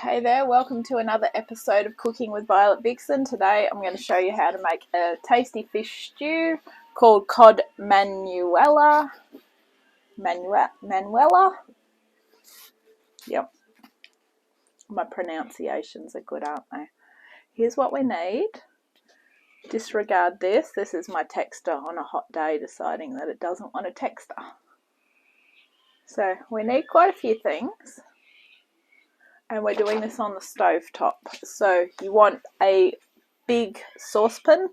Hey there, welcome to another episode of Cooking with Violet Vixen. Today I'm going to show you how to make a tasty fish stew called cod Manuela. Manuela? Yep. My pronunciations are good, aren't they? Here's what we need. Disregard this. This is my texter on a hot day deciding that it doesn't want a texter. So we need quite a few things. And we're doing this on the stove top. So you want a big saucepan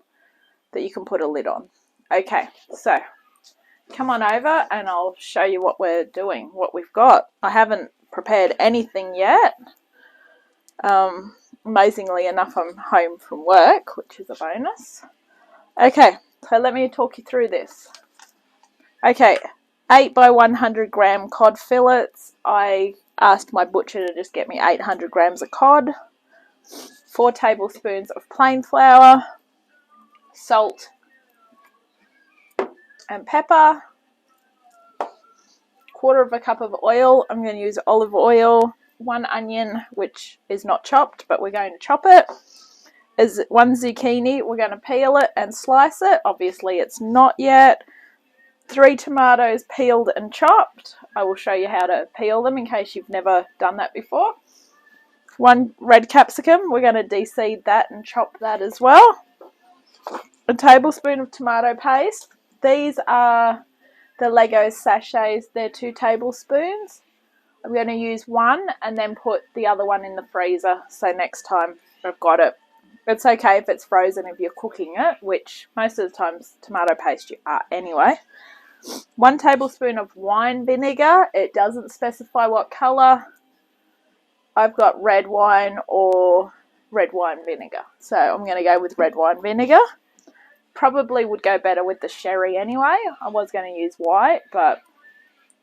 that you can put a lid on. Okay, so come on over and I'll show you what we're doing, what we've got. I haven't prepared anything yet. Amazingly enough, I'm home from work, which is a bonus. Okay, so let me talk you through this. Okay, 8 by 100 gram cod fillets. I asked my butcher to just get me 800 grams of cod, 4 tablespoons of plain flour, salt and pepper, 1/4 cup of oil. I'm going to use olive oil, 1 onion, which is not chopped, but we're going to chop it. Is 1 zucchini. We're going to peel it and slice it. Obviously, it's not yet. 3 tomatoes peeled and chopped. I will show you how to peel them in case you've never done that before. 1 red capsicum. We're going to de-seed that and chop that as well. A tablespoon of tomato paste. These are the Lego sachets. They're 2 tablespoons. I'm going to use 1 and then put the other one in the freezer. So next time I've got it. It's okay if it's frozen if you're cooking it, which most of the times tomato paste you are anyway. 1 tablespoon of wine vinegar. It doesn't specify what colour. I've got red wine or red wine vinegar. So I'm going to go with red wine vinegar. Probably would go better with the sherry anyway. I was going to use white, but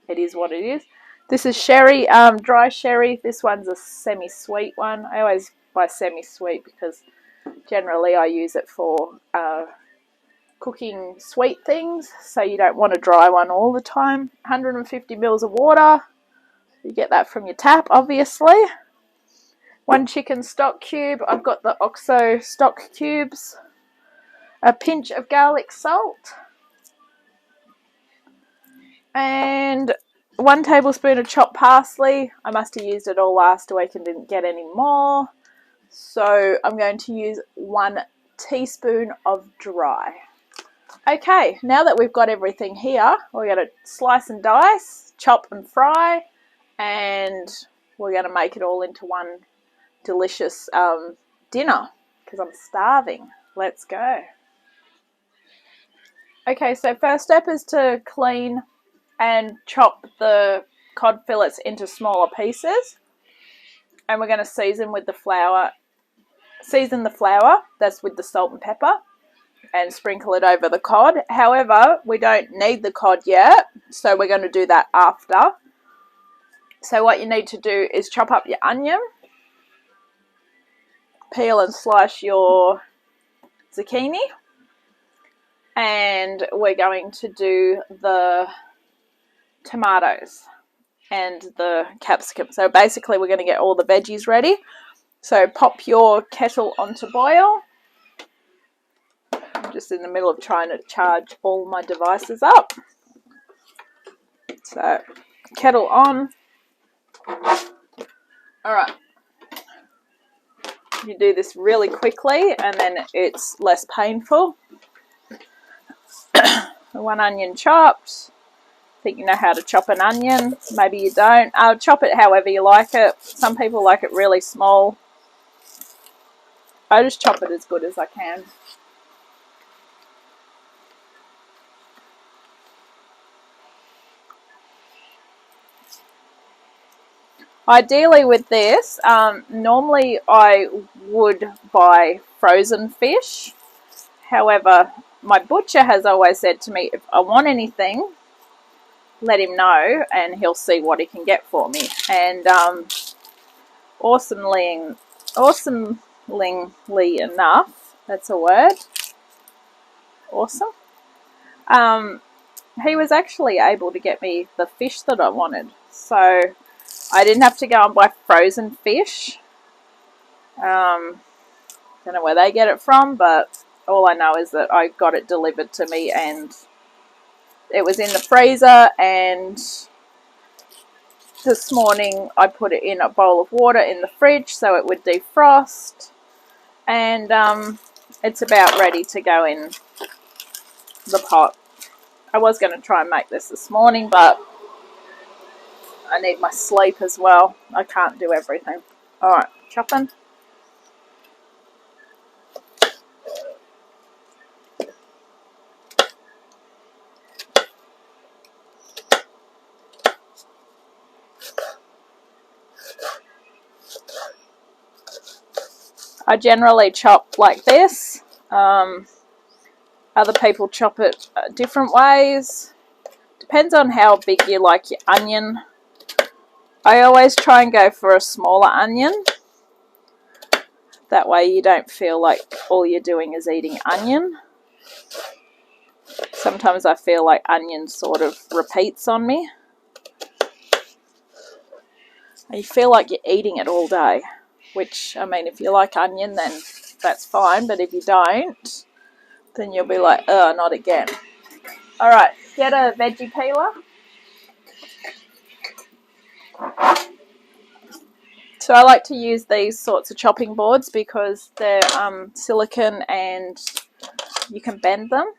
it is what it is. This is sherry, dry sherry. This one's a semi-sweet one. I always buy semi-sweet because generally I use it for cooking sweet things, so you don't want a dry one all the time. 150 mils of water. You get that from your tap, obviously. 1 chicken stock cube. I've got the OXO stock cubes. A pinch of garlic salt. And 1 tablespoon of chopped parsley. I must have used it all last week and didn't get any more. So I'm going to use 1 teaspoon of dry. Okay, now that we've got everything here, we're going to slice and dice, chop and fry, and we're going to make it all into one delicious dinner because I'm starving. Let's go. Okay, so first step is to clean and chop the cod fillets into smaller pieces. And we're going to season with the flour. Season the flour, that's with the salt and pepper, and sprinkle it over the cod. However, we don't need the cod yet, so we're going to do that after. So what you need to do is chop up your onion, peel and slice your zucchini, and we're going to do the tomatoes and the capsicum. So basically we're going to get all the veggies ready. So pop your kettle onto boil. I'm just in the middle of trying to charge all my devices up. So kettle on. Alright. You do this really quickly and then it's less painful. 1 onion chopped. I think you know how to chop an onion. Maybe you don't. Chop it however you like it. Some people like it really small. I just chop it as good as I can. Ideally with this, normally I would buy frozen fish. However, my butcher has always said to me, if I want anything, let him know and he'll see what he can get for me. And awesomely enough, that's a word, awesome, he was actually able to get me the fish that I wanted. So I didn't have to go and buy frozen fish. Don't know where they get it from, but all I know is that I got it delivered to me and it was in the freezer, and this morning I put it in a bowl of water in the fridge so it would defrost, and it's about ready to go in the pot. I was going to try and make this morning, but I need my sleep as well. I can't do everything. Alright, chopping. I generally chop like this. Other people chop it different ways. Depends on how big you like your onion. I always try and go for a smaller onion. That way you don't feel like all you're doing is eating onion. Sometimes I feel like onion sort of repeats on me. You feel like you're eating it all day. Which, I mean, if you like onion, then that's fine. But if you don't, then you'll be like, oh, not again. Alright, get a veggie peeler. So I like to use these sorts of chopping boards because they're silicone and you can bend them.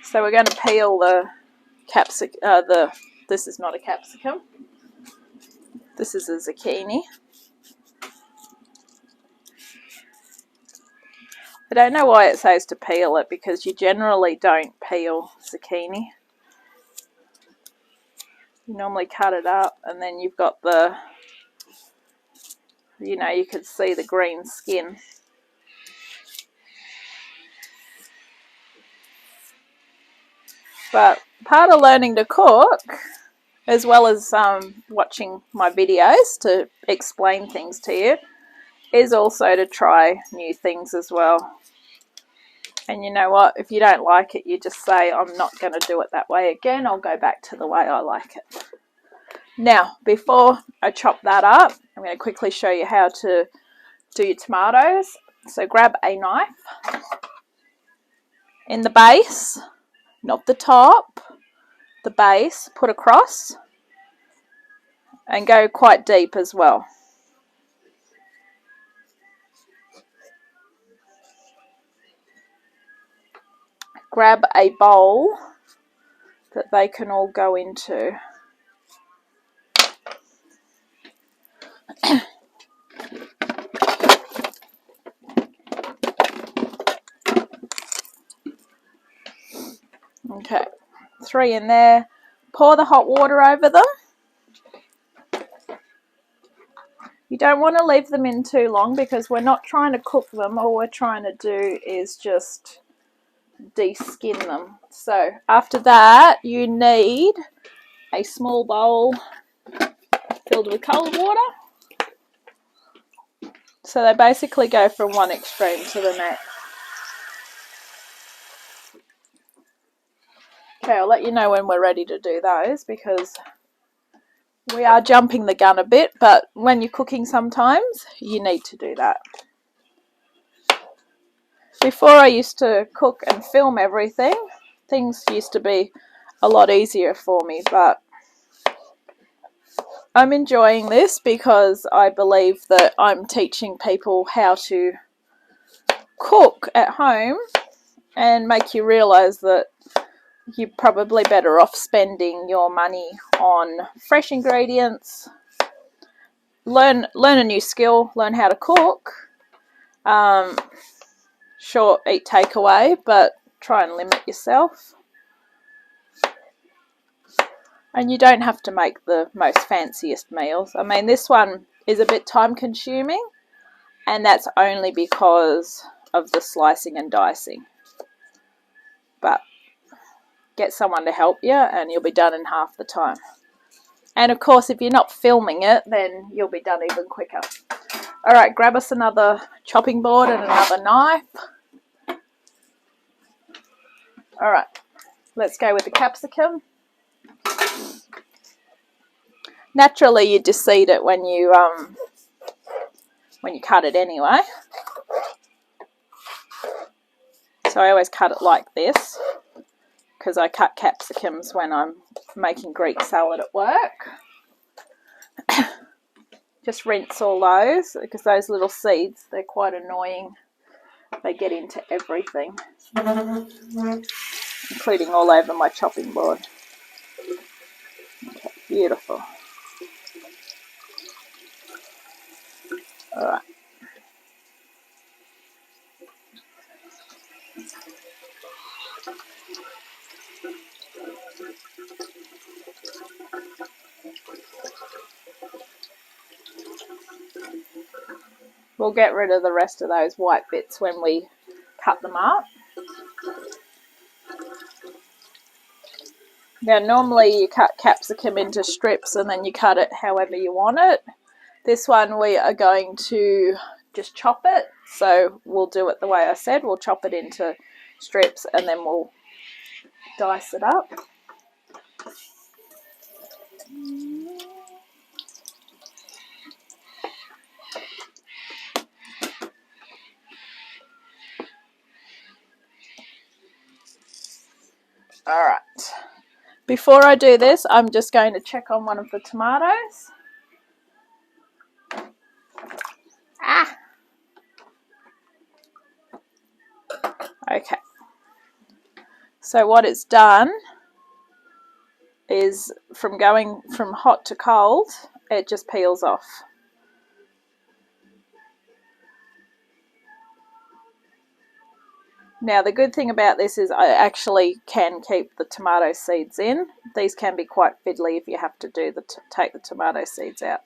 So we're going to peel the capsicum. This is not a capsicum. This is a zucchini. I don't know why it says to peel it, because you generally don't peel zucchini. You normally cut it up and then you've got the, you know, you could see the green skin. But part of learning to cook, as well as watching my videos to explain things to you, is also to try new things as well. And you know what? If you don't like it, you just say, I'm not going to do it that way again. I'll go back to the way I like it. Now, before I chop that up, I'm going to quickly show you how to do your tomatoes. So grab a knife. In the base, not the top, the base, put across. And go quite deep as well. Grab a bowl that they can all go into. Okay, 3 in there. Pour the hot water over them. You don't want to leave them in too long because we're not trying to cook them. All we're trying to do is just de-skin them. So after that, you need a small bowl filled with cold water. So they basically go from one extreme to the next. Okay, I'll let you know when we're ready to do those, because we are jumping the gun a bit, but when you're cooking sometimes you need to do that. Before I used to cook and film everything, things used to be a lot easier for me, but I'm enjoying this because I believe that I'm teaching people how to cook at home and make you realise that you're probably better off spending your money on fresh ingredients. Learn a new skill, learn how to cook. Sure, eat takeaway, but try and limit yourself. And you don't have to make the most fanciest meals. I mean, this one is a bit time consuming, and that's only because of the slicing and dicing. But get someone to help you and you'll be done in half the time. And of course, if you're not filming it, then you'll be done even quicker. Alright, grab us another chopping board and another knife. Alright, let's go with the capsicum. Naturally, you deseed it when you cut it anyway. So I always cut it like this because I cut capsicums when I'm making Greek salad at work. Just rinse all those because those little seeds, they're quite annoying. They get into everything, including all over my chopping board. Okay, beautiful. All right. We'll get rid of the rest of those white bits when we cut them up. Now, normally you cut capsicum into strips and then you cut it however you want it. This one we are going to just chop it. So we'll do it the way I said. We'll chop it into strips and then we'll dice it up. All right. Before I do this, I'm just going to check on one of the tomatoes. Okay. So what it's done is from going from hot to cold, it just peels off. Now the good thing about this is I actually can keep the tomato seeds in. These can be quite fiddly if you have to do take the tomato seeds out.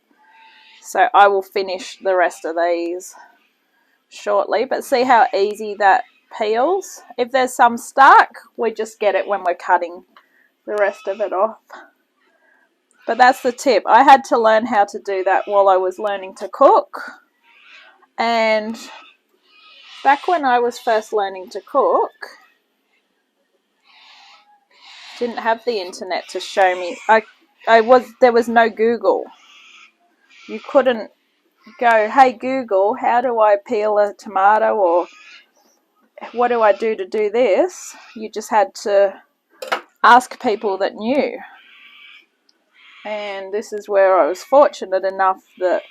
So I will finish the rest of these shortly, but see how easy that peels. If there's some stuck, we just get it when we're cutting the rest of it off. But that's the tip. I had to learn how to do that while I was learning to cook. And back when I was first learning to cook, didn't have the internet to show me. There was no Google. You couldn't go, hey Google, how do I peel a tomato, or what do I do to do this? You just had to ask people that knew. And this is where I was fortunate enough that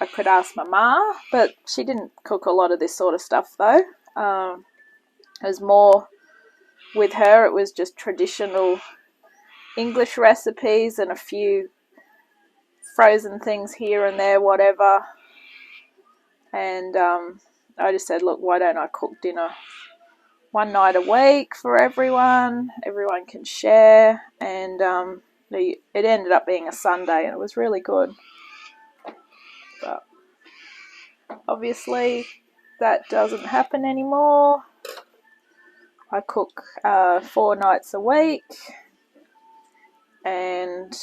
I could ask my ma, but she didn't cook a lot of this sort of stuff though. It was more with her, it was just traditional English recipes and a few frozen things here and there, whatever. And I just said, look, why don't I cook dinner one night a week for everyone? Everyone can share. And it ended up being a Sunday and it was really good. But obviously that doesn't happen anymore. I cook 4 nights a week, and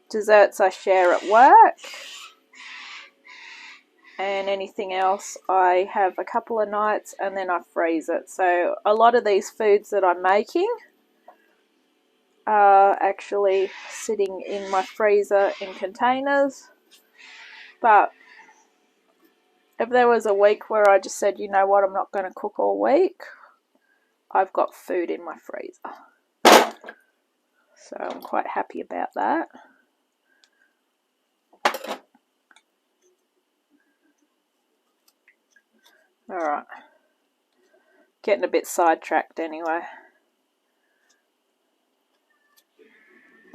desserts I share at work, and anything else I have a couple of nights and then I freeze it. So a lot of these foods that I'm making are actually sitting in my freezer in containers. But if there was a week where I just said, you know what, I'm not going to cook all week, I've got food in my freezer. So I'm quite happy about that. Alright. Getting a bit sidetracked anyway.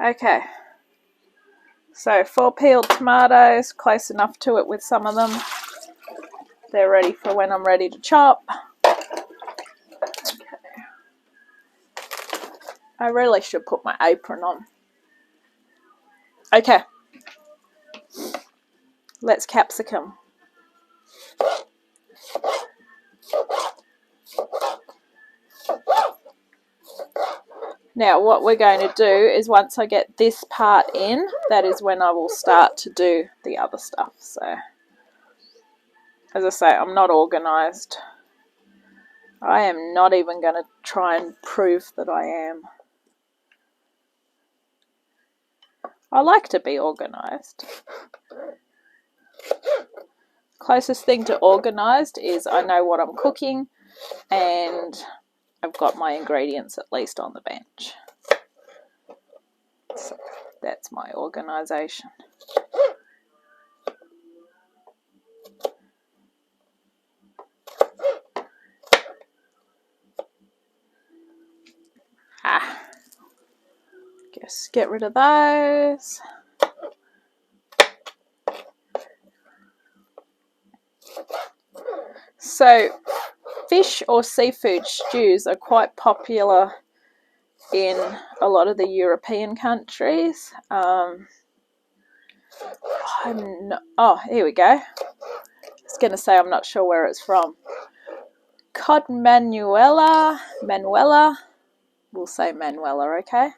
Okay. So 4 peeled tomatoes, close enough to it with some of them. They're ready for when I'm ready to chop. I really should put my apron on. Okay. Let's capsicum. Now what we're going to do is once I get this part in, that is when I will start to do the other stuff. So as I say, I'm not organised. I am not even going to try and prove that I am. I like to be organised. Closest thing to organised is I know what I'm cooking and I've got my ingredients at least on the bench. So that's my organisation. Just get rid of those. So fish or seafood stews are quite popular in a lot of the European countries. Oh, here we go. I was going to say I'm not sure where it's from. Cod Manuela, we'll say Manuela, okay,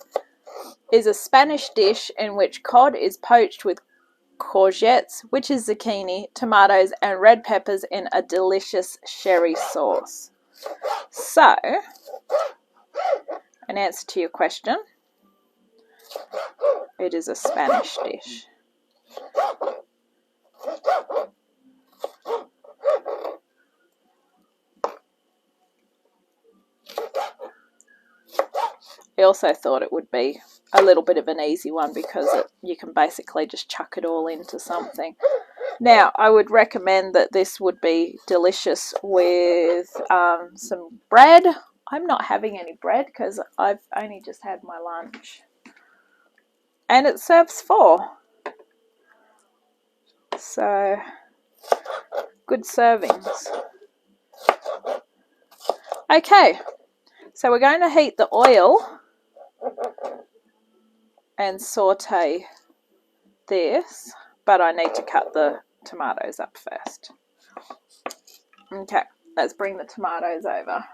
is a Spanish dish in which cod is poached with courgettes, which is zucchini, tomatoes, and red peppers in a delicious sherry sauce. So, in answer to your question, it is a Spanish dish. I also thought it would be a little bit of an easy one because you can basically just chuck it all into something. Now, I would recommend that this would be delicious with some bread. I'm not having any bread because I've only just had my lunch. And it serves 4. So, good servings. Okay, so we're going to heat the oil and saute this, but I need to cut the tomatoes up first. Okay, let's bring the tomatoes over.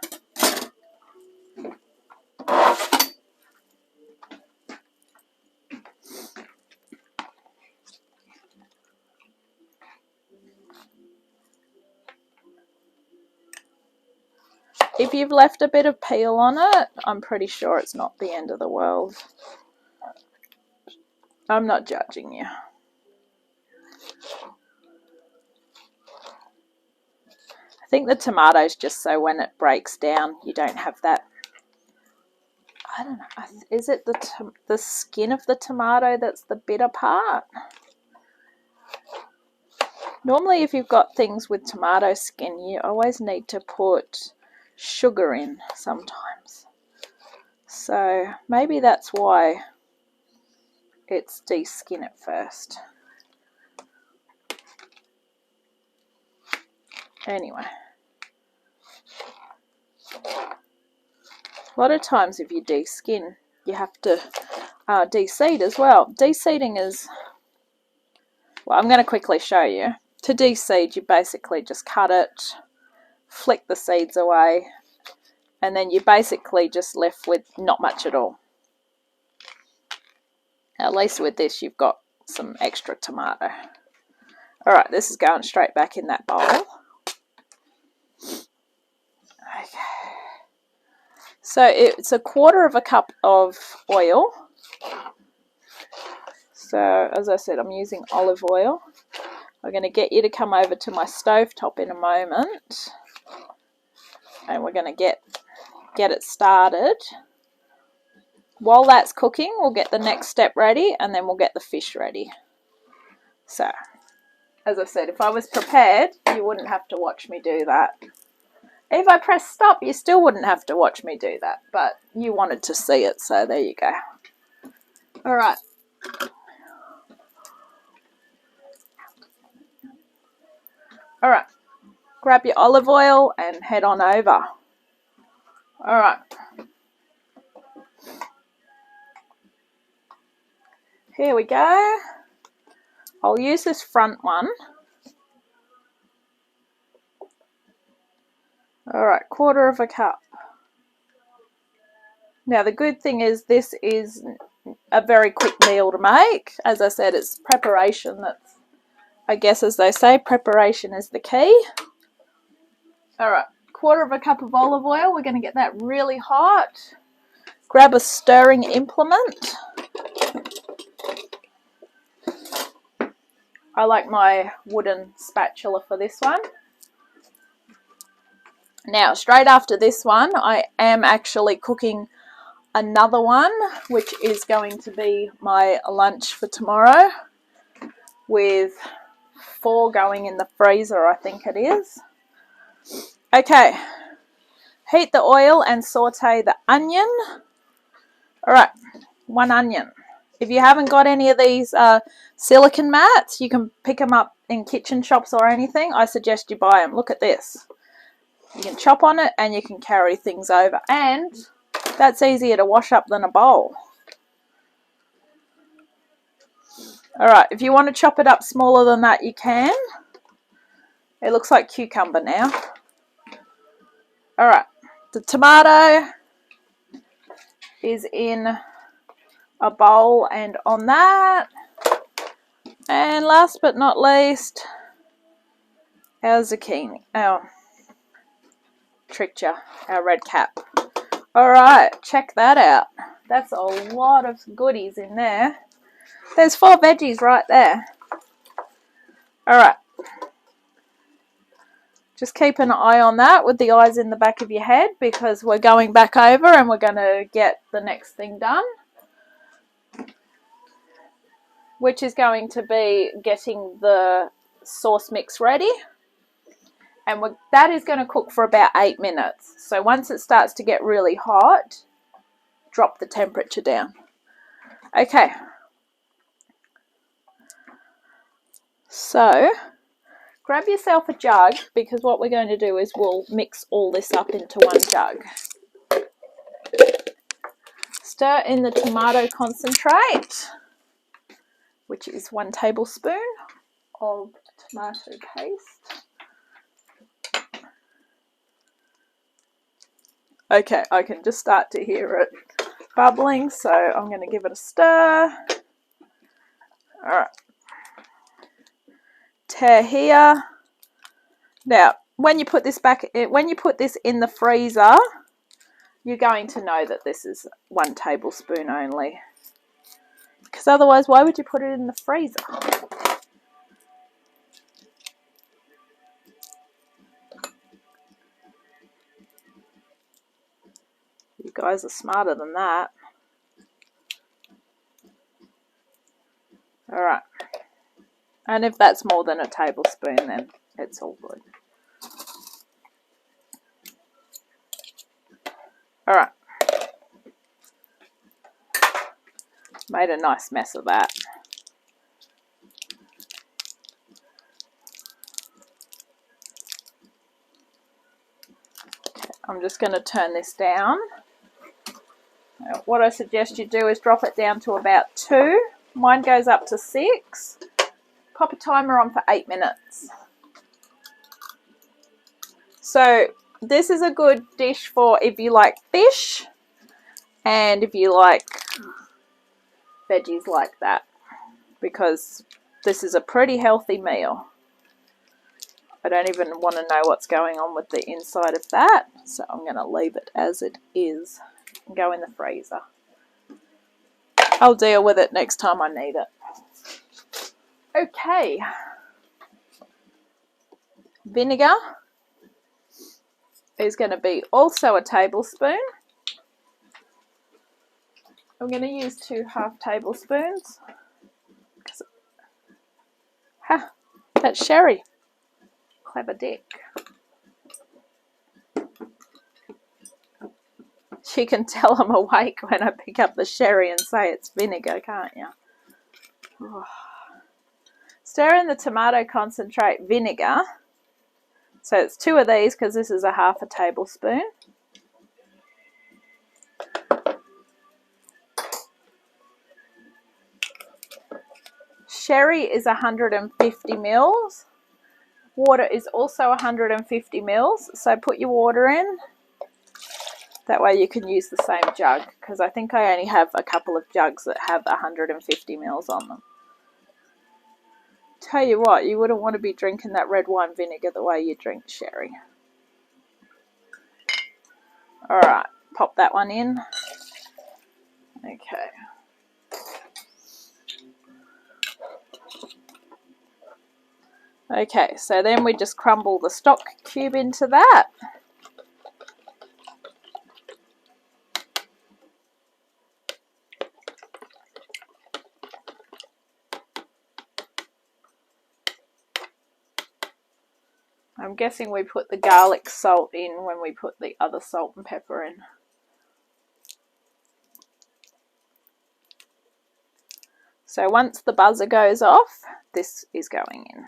If you've left a bit of peel on it, I'm pretty sure it's not the end of the world. I'm not judging you. I think the tomatoes just so when it breaks down, you don't have that. I don't know. Is it the skin of the tomato that's the bitter part? Normally, if you've got things with tomato skin, you always need to put sugar in sometimes. So maybe that's why it's de-skin it first. Anyway. A lot of times if you de-skin, you have to de-seed as well. De-seeding is, well, I'm going to quickly show you. To de-seed, you basically just cut it, flick the seeds away, and then you're basically just left with not much at all. At least with this, you've got some extra tomato. Alright, this is going straight back in that bowl. Okay. So it's 1/4 cup of oil. So as I said, I'm using olive oil. I'm going to get you to come over to my stovetop in a moment. And we're going to get it started. While that's cooking, we'll get the next step ready and then we'll get the fish ready. So, as I said, if I was prepared, you wouldn't have to watch me do that. If I press stop, you still wouldn't have to watch me do that, but you wanted to see it, so there you go. Alright. Alright. Grab your olive oil and head on over. Alright. Here we go. I'll use this front one. Alright, 1/4 cup. Now the good thing is this is a very quick meal to make. As I said, it's preparation that's, I guess as they say, preparation is the key. Alright, 1/4 cup of olive oil. We're going to get that really hot. Grab a stirring implement. I like my wooden spatula for this one. Now, straight after this one, I am actually cooking another one, which is going to be my lunch for tomorrow, with 4 going in the freezer, I think it is. Okay, heat the oil and saute the onion. All right, 1 onion. If you haven't got any of these silicone mats, you can pick them up in kitchen shops or anything. I suggest you buy them. Look at this. You can chop on it and you can carry things over. And that's easier to wash up than a bowl. Alright, if you want to chop it up smaller than that, you can. It looks like cucumber now. Alright, the tomato is in a bowl and on that. And last but not least, our zucchini. Tricked you, our red cap. Alright, check that out. That's a lot of goodies in there. There's 4 veggies right there. Alright. Just keep an eye on that with the eyes in the back of your head, because we're going back over and we're going to get the next thing done, which is going to be getting the sauce mix ready. And that is going to cook for about 8 minutes. So once it starts to get really hot, drop the temperature down. Okay. So grab yourself a jug, because what we're going to do is we'll mix all this up into one jug. Stir in the tomato concentrate, which is 1 tablespoon of tomato paste. Okay, I can just start to hear it bubbling, so I'm going to give it a stir. Alright. Tahia. Now, when you put this in the freezer, you're going to know that this is 1 tablespoon only. Because otherwise, why would you put it in the freezer? You guys are smarter than that. Alright. And if that's more than a tablespoon, then it's all good. Alright. Made a nice mess of that. Okay, I'm just going to turn this down. Now, what I suggest you do is drop it down to about 2. Mine goes up to 6. Pop a timer on for 8 minutes. So this is a good dish for if you like fish and if you like veggies like that, because this is a pretty healthy meal. I don't even want to know what's going on with the inside of that, so I'm going to leave it as it is and go in the freezer. I'll deal with it next time I need it. Okay. Vinegar is going to be also a tablespoon. I'm going to use 2 half tablespoons. Ha! That's sherry. Clever dick. You can tell I'm awake when I pick up the sherry and say it's vinegar, can't you? Oh. Stir in the tomato concentrate vinegar. So it's 2 of these because this is a half a tablespoon. Sherry is 150 mils. Water is also 150 mils. So put your water in. That way you can use the same jug, because I think I only have a couple of jugs that have 150 mils on them. Tell you what, you wouldn't want to be drinking that red wine vinegar the way you drink sherry. Alright, pop that one in. Okay. Okay, so then we just crumble the stock cube into that. I'm guessing we put the garlic salt in when we put the other salt and pepper in. So once the buzzer goes off, this is going in.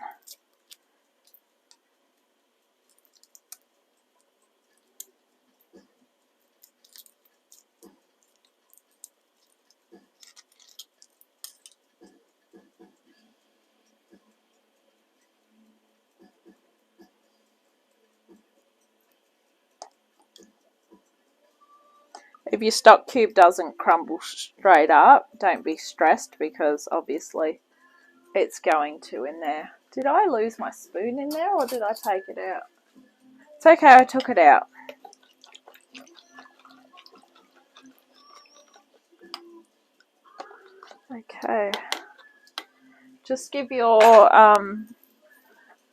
If your stock cube doesn't crumble straight up, don't be stressed because obviously it's going to in there. Did I lose my spoon in there or did I take it out? It's okay, I took it out. Okay. Just give your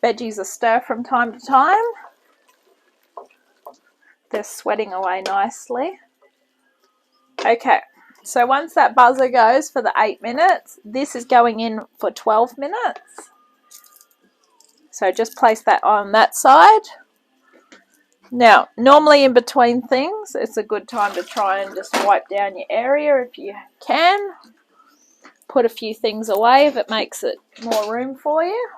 veggies a stir from time to time. They're sweating away nicely. Okay, so once that buzzer goes for the 8 minutes, this is going in for 12 minutes. So just place that on that side. Now, normally in between things, it's a good time to try and just wipe down your area if you can. Put a few things away if it makes it more room for you.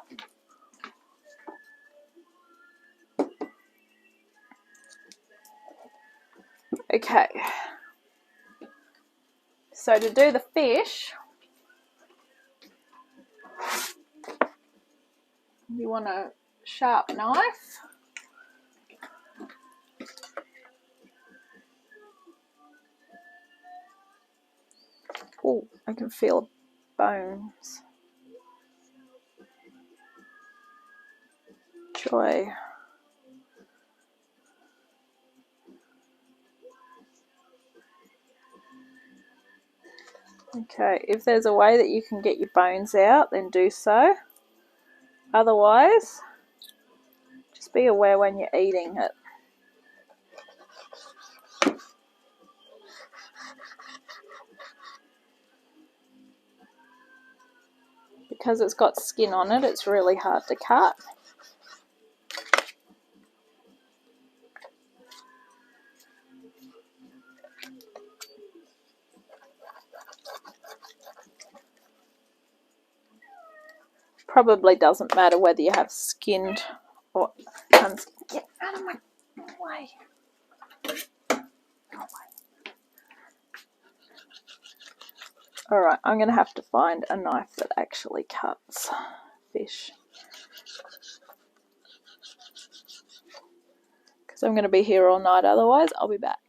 Okay. So to do the fish, you want a sharp knife. Oh, I can feel bones. Joy. Okay, if there's a way that you can get your bones out, then do so. Otherwise, just be aware when you're eating it. Because it's got skin on it, it's really hard to cut. Probably doesn't matter whether you have skinned or unskin. Get out of my way. Alright, I'm going to have to find a knife that actually cuts fish. Because I'm going to be here all night otherwise. I'll be back.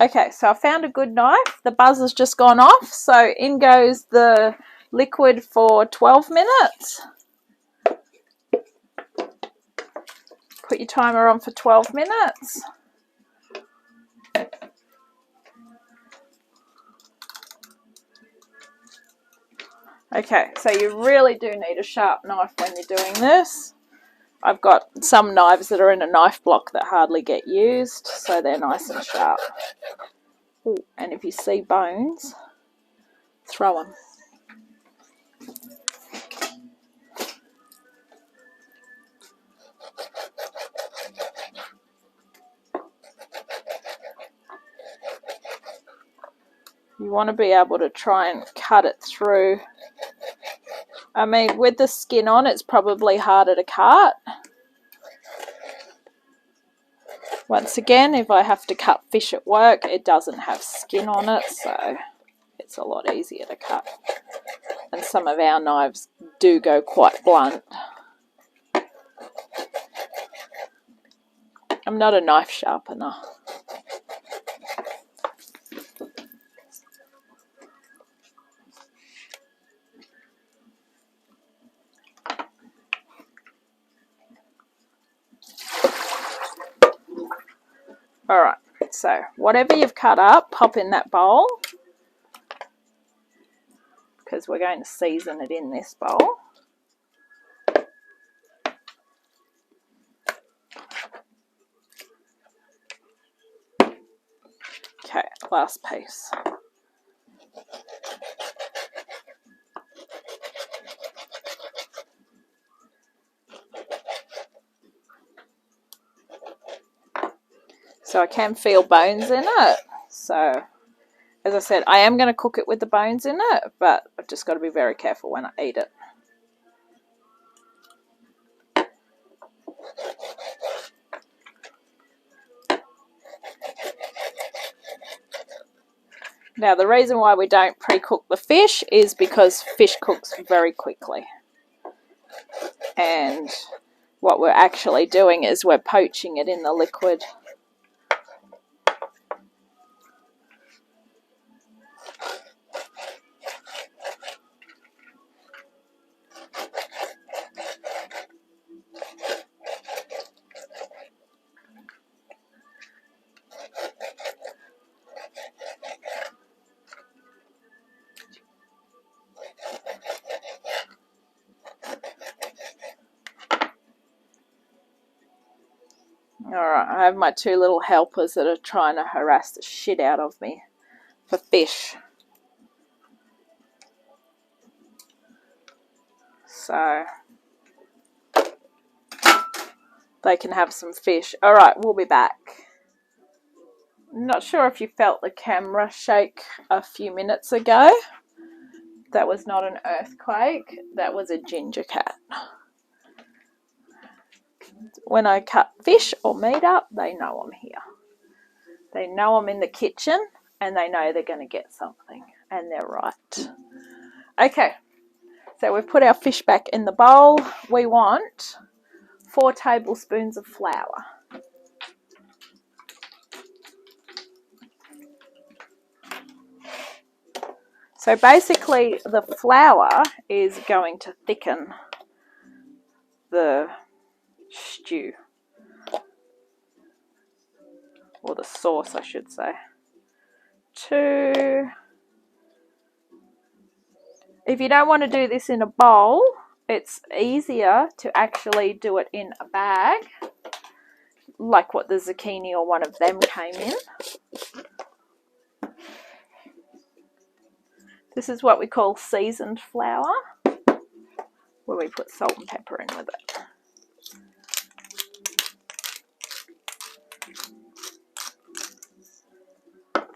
Okay, so I found a good knife. The buzzer's just gone off. So in goes the liquid for 12 minutes. Put your timer on for 12 minutes. Okay, so you really do need a sharp knife when you're doing this. I've got some knives that are in a knife block that hardly get used, so they're nice and sharp. Ooh, and if you see bones, throw them. You want to be able to try and cut it through. I mean, with the skin on, it's probably harder to cut. Once again, if I have to cut fish at work, it doesn't have skin on it, so it's a lot easier to cut. And some of our knives do go quite blunt. I'm not a knife sharpener. Alright, so whatever you've cut up, pop in that bowl. Because we're going to season it in this bowl. last piece. So I can feel bones in it. So as I said, I am going to cook it with the bones in it, but I've just got to be very careful when I eat it. Now, the reason why we don't pre-cook the fish is because fish cooks very quickly. And what we're actually doing is we're poaching it in the liquid. Alright, I have my two little helpers that are trying to harass the shit out of me for fish. So they can have some fish. Alright, we'll be back. Not sure if you felt the camera shake a few minutes ago. That was not an earthquake. That was a ginger cat. When I cut fish or meat up, they know I'm here. They know I'm in the kitchen and they know they're going to get something. And they're right. Okay, so we've put our fish back in the bowl. We want 4 tablespoons of flour. So basically the flour is going to thicken the stew, or the sauce I should say. 2. If you don't want to do this in a bowl, it's easier to actually do it in a bag, like what the zucchini or one of them came in. This is what we call seasoned flour, where we put salt and pepper in with it.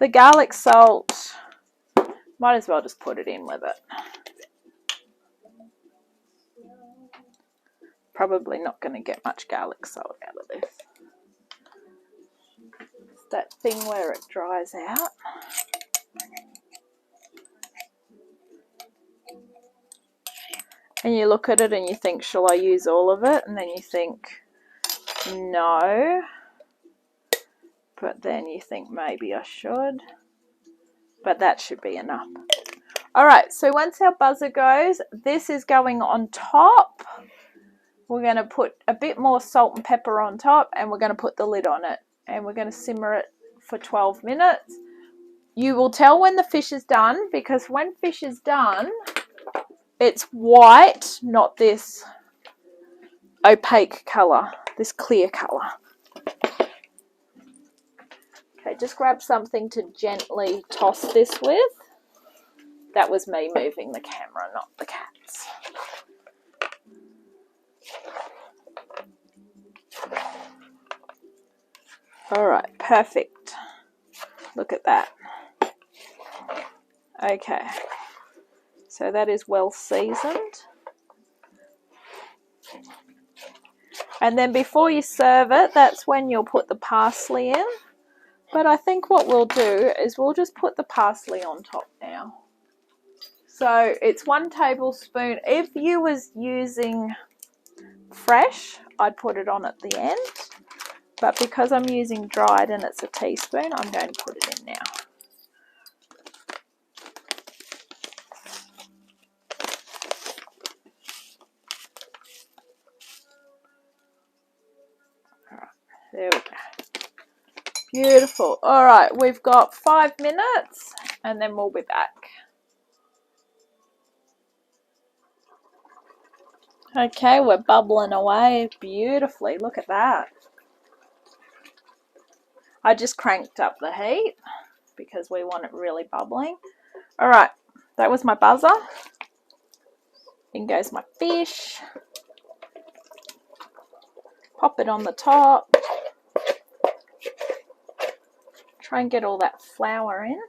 The garlic salt, might as well just put it in with it. Probably not going to get much garlic salt out of this. It's that thing where it dries out. And you look at it and you think, shall I use all of it? And then you think, no. But then you think, maybe I should. But that should be enough. Alright, so once our buzzer goes, this is going on top. We're going to put a bit more salt and pepper on top, and we're going to put the lid on it. And we're going to simmer it for 12 minutes. You will tell when the fish is done, because when fish is done, it's white, not this opaque colour, this clear colour. Okay, just grab something to gently toss this with. That was me moving the camera, not the cats. Alright, perfect. Look at that. Okay, so that is well seasoned. And then before you serve it, that's when you'll put the parsley in. But I think what we'll do is we'll just put the parsley on top now. So it's 1 tablespoon. If you was using fresh, I'd put it on at the end. But because I'm using dried and it's a teaspoon, I'm going to put it in now. Alright, there we go. Beautiful. Alright, we've got 5 minutes and then we'll be back. Okay, we're bubbling away beautifully. Look at that. I just cranked up the heat because we want it really bubbling. Alright, that was my buzzer. In goes my fish. Pop it on the top. Try and get all that flour in.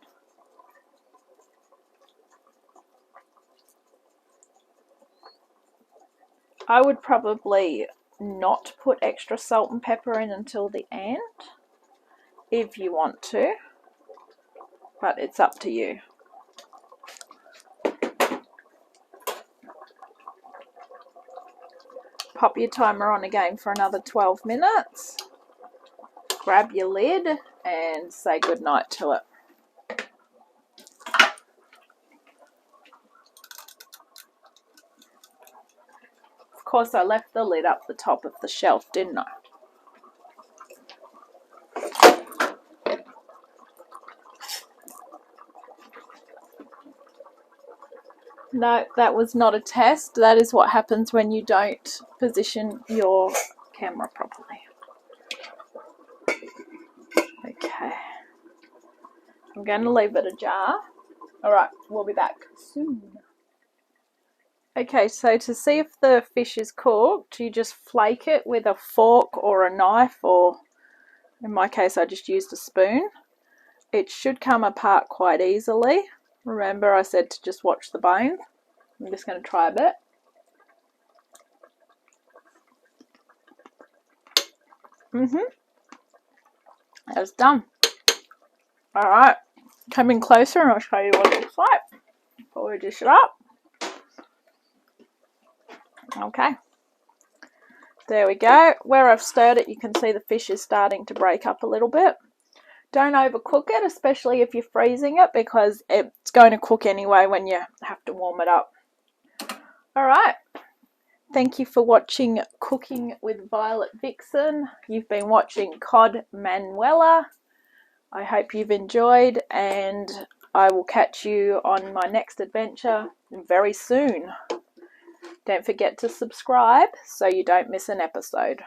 I would probably not put extra salt and pepper in until the end if you want to, but it's up to you. Pop your timer on again for another 12 minutes. Grab your lid and say goodnight to it. Of course, I left the lid up the top of the shelf, didn't I? No, that was not a test. That is what happens when you don't position your camera properly. Okay. I'm going to leave it ajar. Alright, we'll be back soon. Okay, so to see if the fish is cooked, you just flake it with a fork or a knife, or in my case I just used a spoon. It should come apart quite easily. Remember I said to just watch the bone. I'm just going to try a bit. That was done. Alright, come in closer and I'll show you what it looks like before we dish it up. Okay, there we go. Where I've stirred it, you can see the fish is starting to break up a little bit. Don't overcook it, especially if you're freezing it, because it's going to cook anyway when you have to warm it up. Alright, thank you for watching Cooking with Violet Vixen. You've been watching Cod Manuela. I hope you've enjoyed, and I will catch you on my next adventure very soon. Don't forget to subscribe so you don't miss an episode.